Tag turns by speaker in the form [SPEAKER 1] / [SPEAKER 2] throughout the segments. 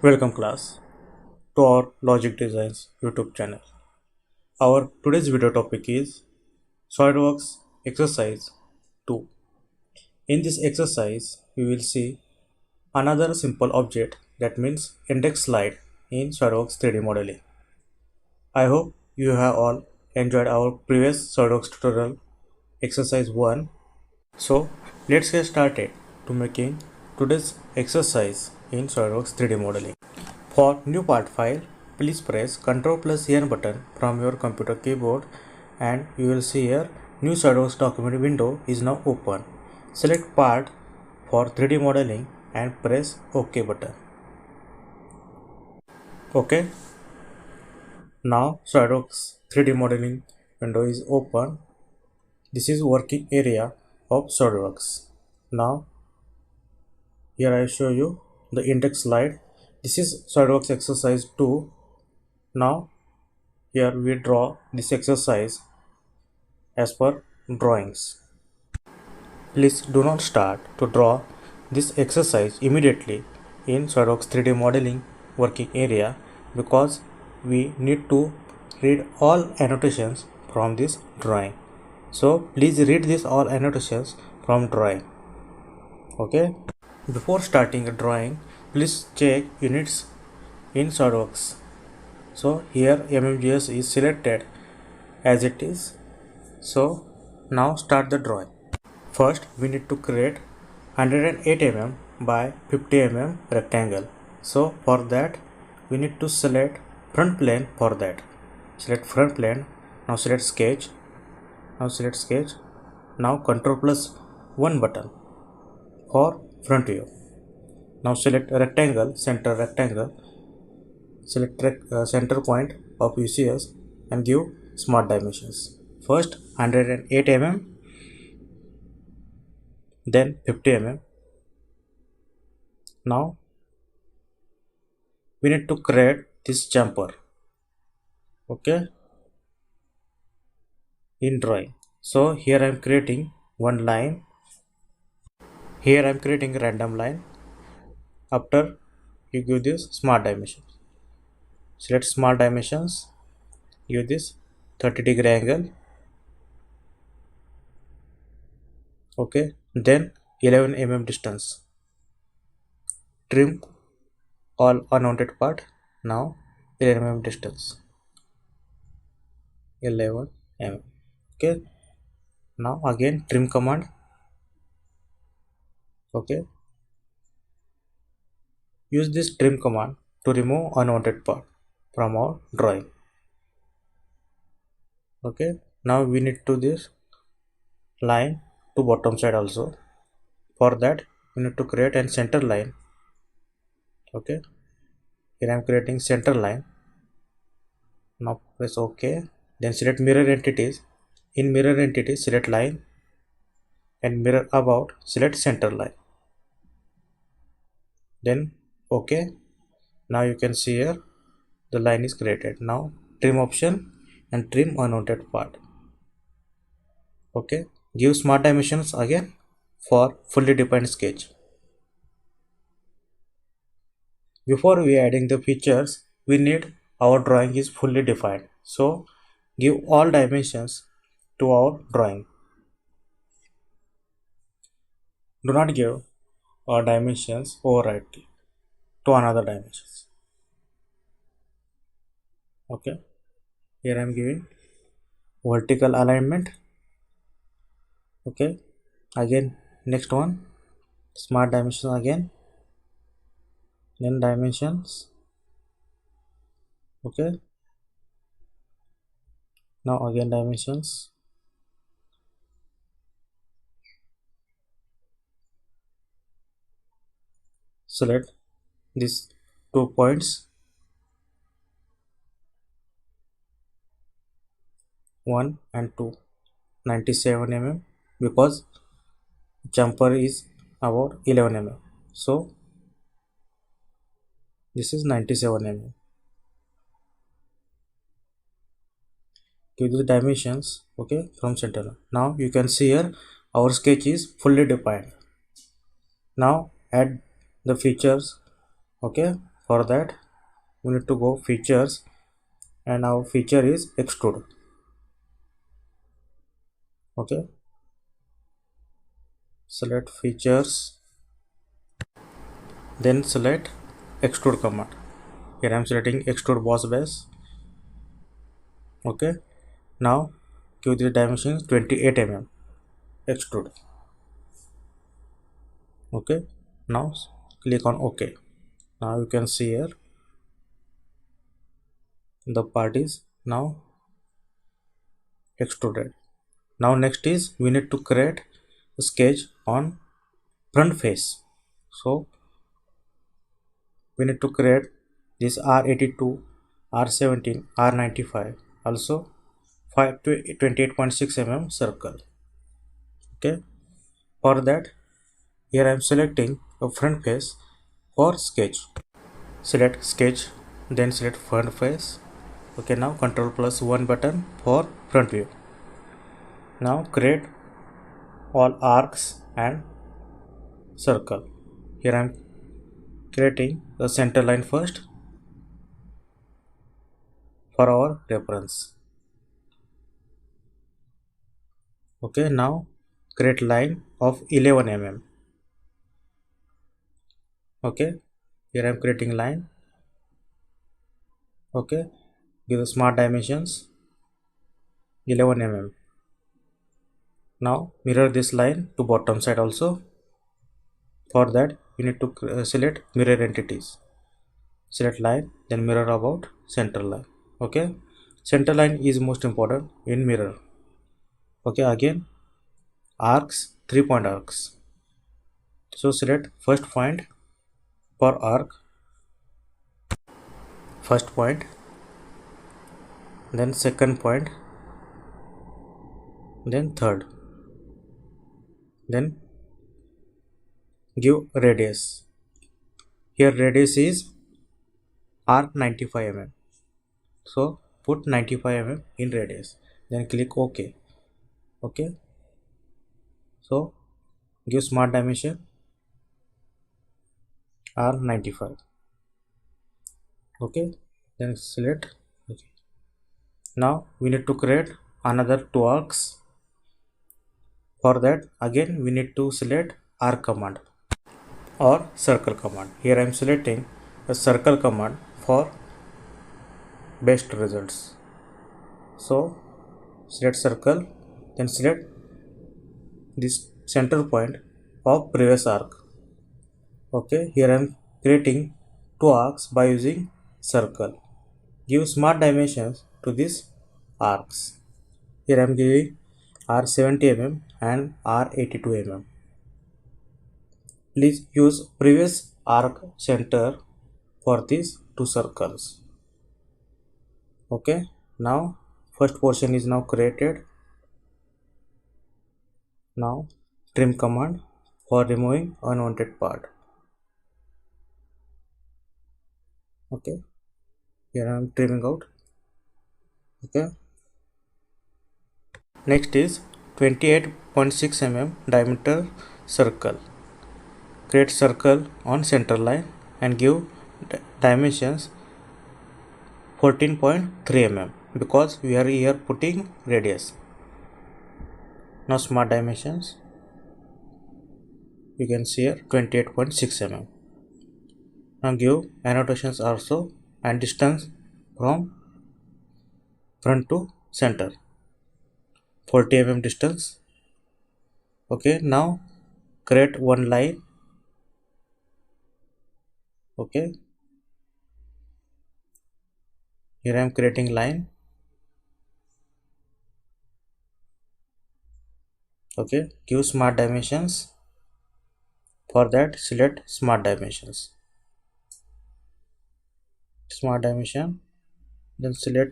[SPEAKER 1] Welcome class to our Logic Designs YouTube channel. Our today's video topic is SolidWorks exercise 2. In this exercise, we will see another simple object, that means index slide in SolidWorks 3D modeling. I hope you have all enjoyed our previous SolidWorks tutorial exercise 1. So let's get started to making today's exercise in SolidWorks 3D modeling. For new part file, please press Ctrl plus N button from your computer keyboard and you will see here new SolidWorks document window is now open. Select part for 3D modeling and press OK button. OK. Now SolidWorks 3D modeling window is open. This is working area of SolidWorks. Now here I show you the index slide. This is SolidWorks exercise 2. Now here we draw this exercise as per drawings. Please do not start to draw this exercise immediately in SolidWorks 3D modeling working area because we need to read all annotations from this drawing. So please read this all annotations from drawing. Okay. Before starting a drawing, please check units in SolidWorks. So here MMGS is selected as it is. So now start the drawing. First we need to create 108 mm by 50 mm rectangle. So for that we need to select front plane. For that select front plane. Now select sketch. Now select sketch. Now Ctrl plus 1 button for front view. Now select rectangle, center rectangle. Select center point of UCS and give smart dimensions. First 108 mm, then 50 mm. Now we need to create this jumper. Okay, in drawing. So here I am creating one line. Here I am creating a random line. After you give this smart dimensions. Select smart dimensions. Give this 30-degree angle. Okay, then 11 mm distance. Trim all unwanted part. Now 11 mm distance. 11 mm. Okay, now again trim command. Okay, use this trim command to remove unwanted part from our drawing. Okay, now we need to this line to bottom side also. For that we need to create a center line. Okay, here I am creating center line. Now press OK. Then select mirror entities. In mirror entities select line and mirror about select center line. Then OK. Now you can see here the line is created. Now trim option and trim unwanted part. Okay, give smart dimensions again for fully defined sketch. Before we adding the features, we need our drawing is fully defined. So give all dimensions to our drawing. Do not give our dimensions override to another dimensions. Okay, here I am giving vertical alignment. Okay, again next one smart dimensions again, then dimensions. Okay, now again dimensions. Select these 2 points, 1 and 2, 97 mm because jumper is about 11 mm. So this is 97 mm. Give the dimensions. Okay, from center. Now you can see here our sketch is fully defined. Now add the features. Okay, For that we need to go features, and our feature is extrude. Okay, select features, then select extrude command. Here I am selecting extrude boss base. Okay, now give the dimensions 28 mm extrude. Okay, now click on OK. Now you can see here the part is now extruded. Now next is we need to create a sketch on front face. So we need to create this R82, R17, R95, also 28.6 mm circle. Okay, for that here I am selecting a front face for sketch. Select sketch, then select front face. Okay, now Ctrl+1 button for front view. Now create all arcs and circle. Here I am creating the center line first for our reference. Okay, now create line of 11 mm. Okay, here I am creating line. Okay, give the smart dimensions 11 mm. Now mirror this line to bottom side also. For that you need to select mirror entities. Select line, then mirror about center line. Okay, center line is most important in mirror. Okay, again arcs, 3-point arcs. So select first point for arc, first point, then second point, then third, then give radius. Here radius is R95 mm. So put 95 mm in radius, then click OK. Okay, so give smart dimension R95. Okay, then select. Okay, now we need to create another 2 arcs. For that again we need to select arc command or circle command. Here I am selecting a circle command for best results. So select circle, then select this center point of previous arc. Okay, here I am creating 2 arcs by using circle. Give smart dimensions to these arcs. Here I am giving R70 mm and R82 mm. Please use previous arc center for these 2 circles. Okay, now first portion is now created. Now trim command for removing unwanted part. Okay, here I am trimming out. Okay, next is 28.6 mm diameter circle. Create circle on center line and give dimensions 14.3 mm because we are here putting radius. Now smart dimensions, you can see here 28.6 mm. Now give annotations also and distance from front to center 40 mm distance. Okay, now create one line. Okay, here I am creating line. Okay, give smart dimensions. For that select smart dimensions, smart dimension, then select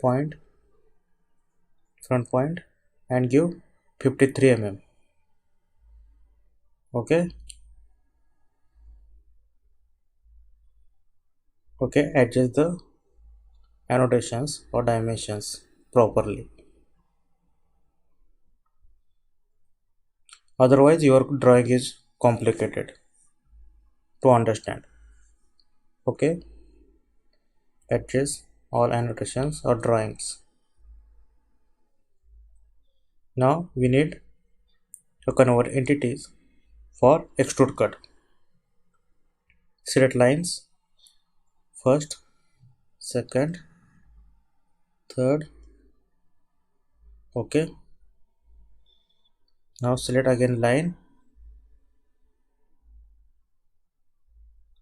[SPEAKER 1] point, front point, and give 53 mm. Okay, okay, adjust the annotations or dimensions properly, otherwise your drawing is complicated to understand. Okay, address all annotations or drawings. Now we need to convert entities for extrude cut. Select lines, first, second, third. Okay, now select again line.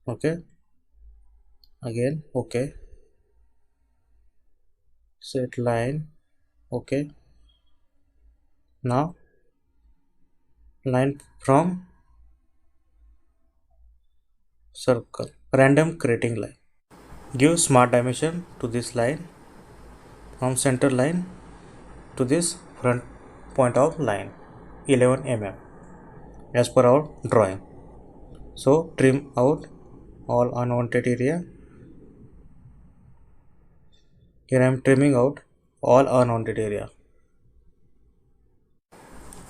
[SPEAKER 1] Okay, again okay, select line. Okay, now line from circle, random creating line. Give smart dimension to this line from center line to this front point of line 11 mm as per our drawing. So trim out all unwanted area. Here I am trimming out all unwanted area.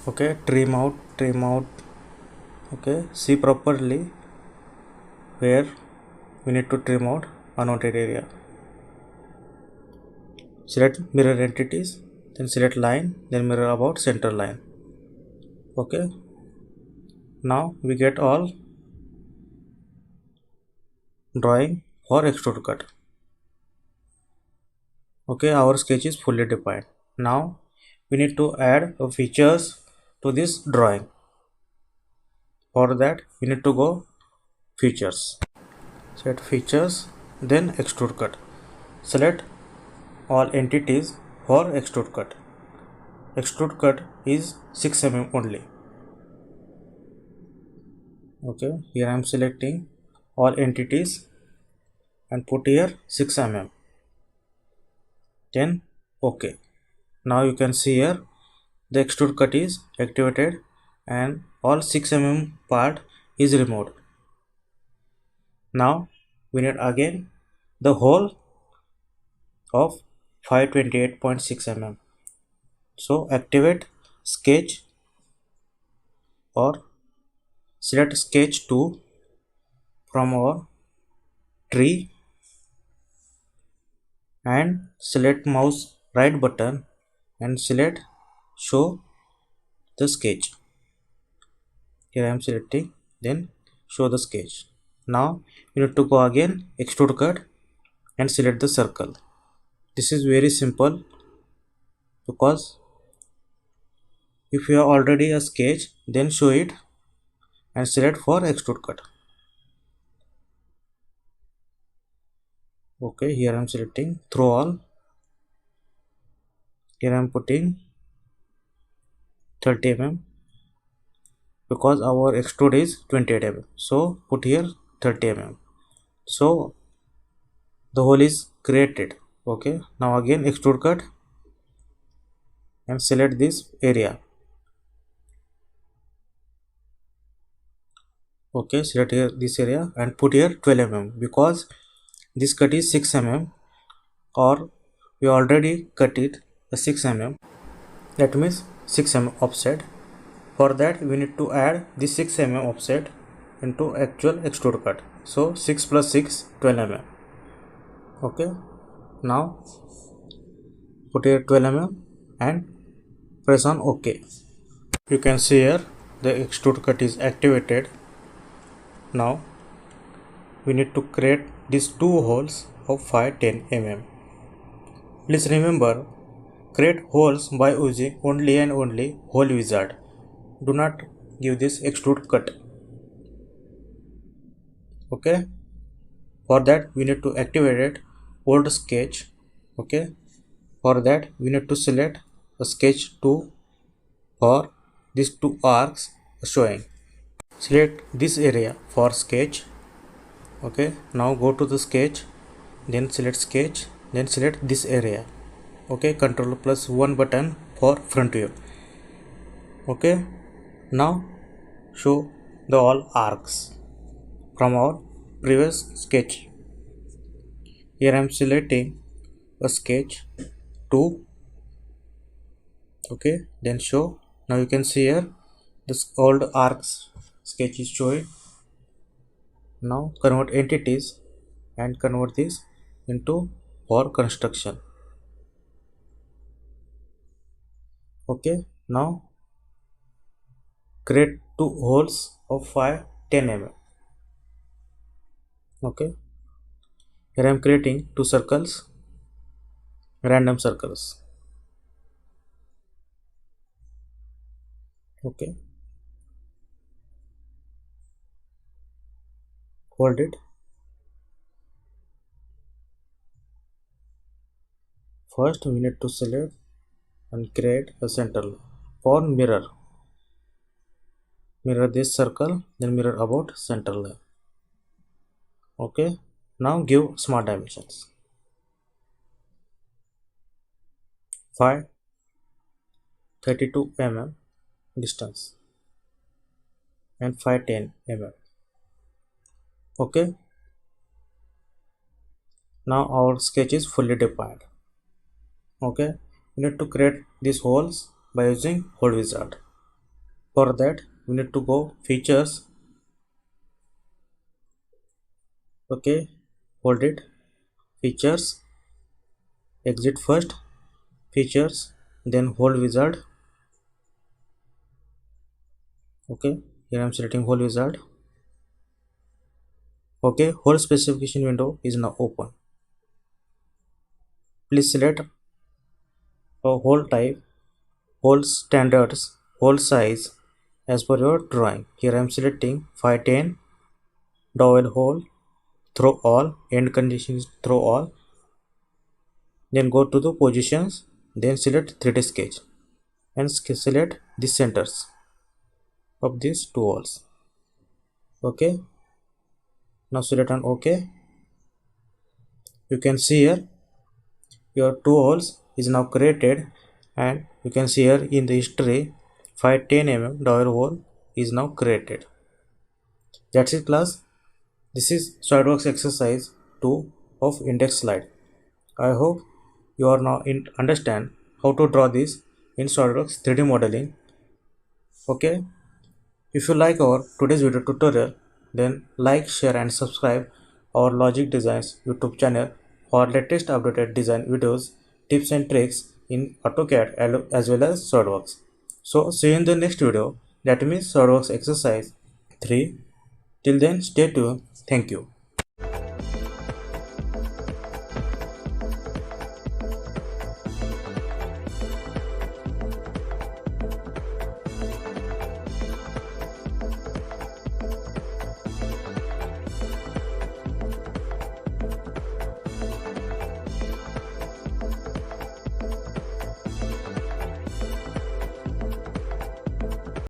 [SPEAKER 1] Okay, trim out. Okay, see properly where we need to trim out unwanted area. Select mirror entities, then select line, then mirror about center line. Okay, now we get all drawing for extrude cut. Okay, our sketch is fully defined. Now we need to add features to this drawing. For that we need to go features, set features, then extrude cut. Select all entities for extrude cut. Extrude cut is 6 mm only. Okay, here I am selecting all entities and put here 6 mm. Then okay, now you can see here the extrude cut is activated and all 6 mm part is removed. Now we need again the whole of 528.6 mm. So activate sketch or select sketch 2 from our tree and select mouse right button and select show the sketch. Here I am selecting, then show the sketch. Now you need to go again extrude cut and select the circle. This is very simple because if you have already a sketch, then show it and select for extrude cut. Okay, here I am selecting through all. Here I am putting 30 mm because our extrude is 28 mm. So put here 30 mm. So the hole is created. Okay, now again extrude cut and select this area. Okay, select here this area and put here 12 mm because this cut is 6 mm or we already cut it 6 mm. That means 6 mm offset. For that we need to add this 6 mm offset into actual extrude cut. So 6 plus 6 12 mm. Okay, now put here 12 mm and press on OK. You can see here the extrude cut is activated. Now we need to create these two holes of 5-10 mm. Please remember, create holes by using only and only hole wizard. Do not give this extrude cut. Okay, for that we need to activate old sketch. Okay, for that we need to select a sketch 2 for these two arcs showing. Select this area for sketch. Okay, now go to the sketch, then select sketch, then select this area. Okay, control plus 1 button for front view. Okay, now show the all arcs from our previous sketch. Here I am selecting a sketch 2. Okay, then show. Now you can see here this old arcs sketch is showing. Now convert entities and convert this into for construction. Okay, now create two holes of 5 10 mm. Okay, here I am creating two circles, random circles. Okay, hold it. First we need to select and create a center line. For mirror this circle, then mirror about center line. Okay, now give smart dimensions. 5 32 mm distance and 510 mm. Okay, now our sketch is fully defined. Okay, we need to create these holes by using hole wizard. For that we need to go features. Okay, hold it, features, exit first, features, then hole wizard. Okay, here I am selecting hole wizard. Okay, hole specification window is now open. Please select a hole type, hole standards, hole size as per your drawing. Here I am selecting 510 dowel hole, through all, end conditions through all. Then go to the positions, then select 3D sketch and select the centers of these two holes. Okay, now select on OK. You can see here your two holes is now created, and you can see here in the history 510 mm dowel hole is now created. That's it class. This is SolidWorks exercise 2 of index slide. I hope you are now understand how to draw this in SolidWorks 3D modeling. Okay, if you like our today's video tutorial, then like, share and subscribe our Logic Designs YouTube channel for latest updated design videos, tips and tricks in AutoCAD as well as SolidWorks. So see you in the next video, that means SolidWorks exercise 3. Till then, stay tuned. Thank you.